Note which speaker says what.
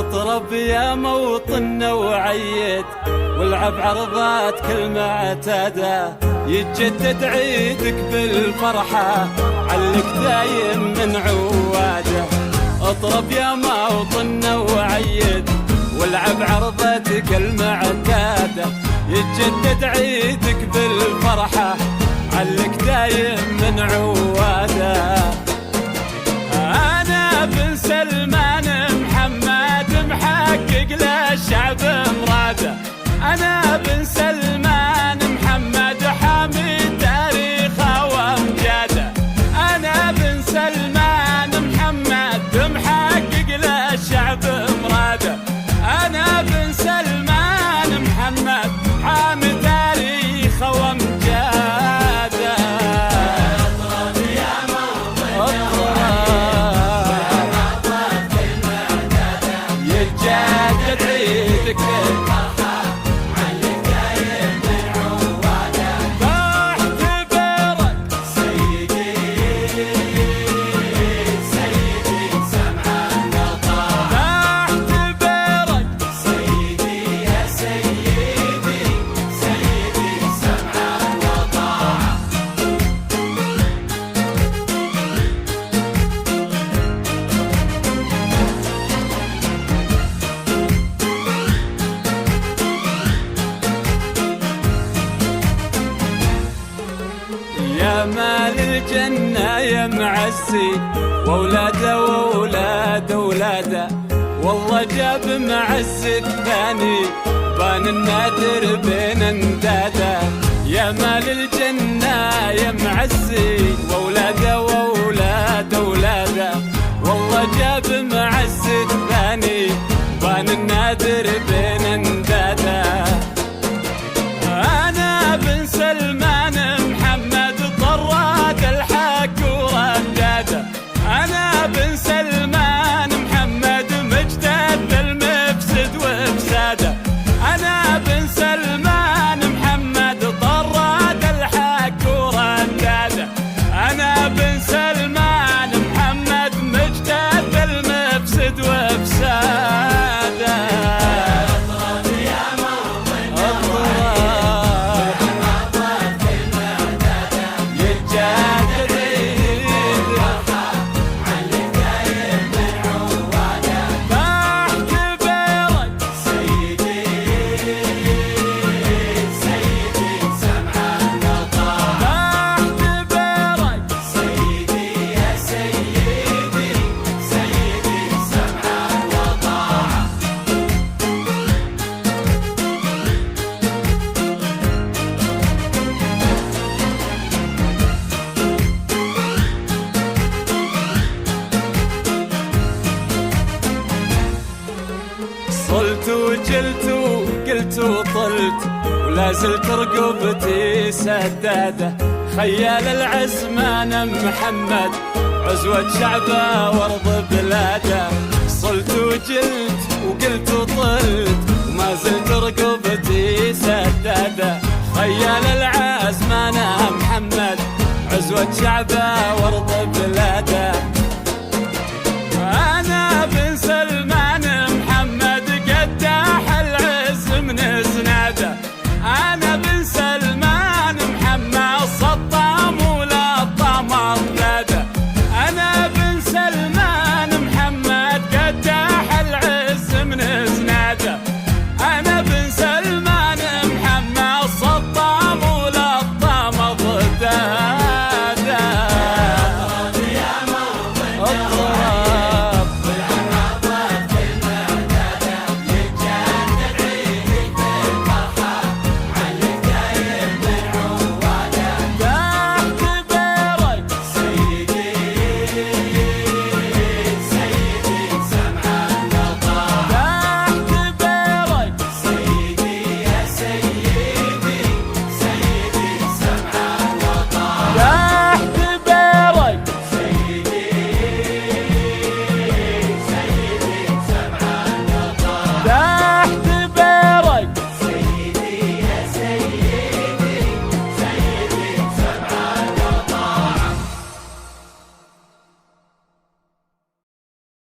Speaker 1: اطرب يا موطننا وعيد، والعب عرضات كل معتادة، يتجدد عيدك بالفرحة، علك دايم من عواده. اطرب يا موطننا وعيد، والعب عرضتك المعتادة، يتجدد عيدك بالفرحة، علك دايم من عواده. أنا بن سلمان محمد محقق للشعب مراده، أنا بن سلمان محمد حامي تاريخه وامجاده، أنا بن سلمان محمد محقق للشعب مراده، أنا بن سلمان محمد حامي تاريخه وامجاده. اطرب يا موطننا يتجدد عيدك بالفرحة، علك دايم من عواده. بعتبرك سيدي سيدي سمعا وطاعة، بعتبرك سيدي يا سيدي سيدي سمعا وطاعة. يا مال الجنة يا معزي، وولاده وولاد ولاده، والله جاب معز الثاني، بان النادر بين انداده. يا مال الجنة يا معزي، وولاده وولاد ولاده، والله جاب معز الثاني، بان النادر بين انداده. أنا بن سلمان محمد طراد الحق ورداده، أنا بن سلمان محمد مجتد المفسد وفساده، أنا بن سلمان محمد طراد الحق ورداده، أنا بن سلمان محمد مجتد المفسد وفساده. اطرب يا موطننا يتجدد بالفرحة، علك دايم من عواده. بعتبرك سيدي سيدي سمعا وطاعة، بعتبرك سيدي يا سيدي سيدي سمعا وطاعة. صلت وجلت وقلت وطلت، ولا زلت رقبتي سداده، خيال العزمان محمد عزوة شعبه وارض بلاده. صلت وجلت وقلت وطلت، وما زلت رقبتي سداده، خيال العزمان محمد عزوة شعبه وارض بلاده.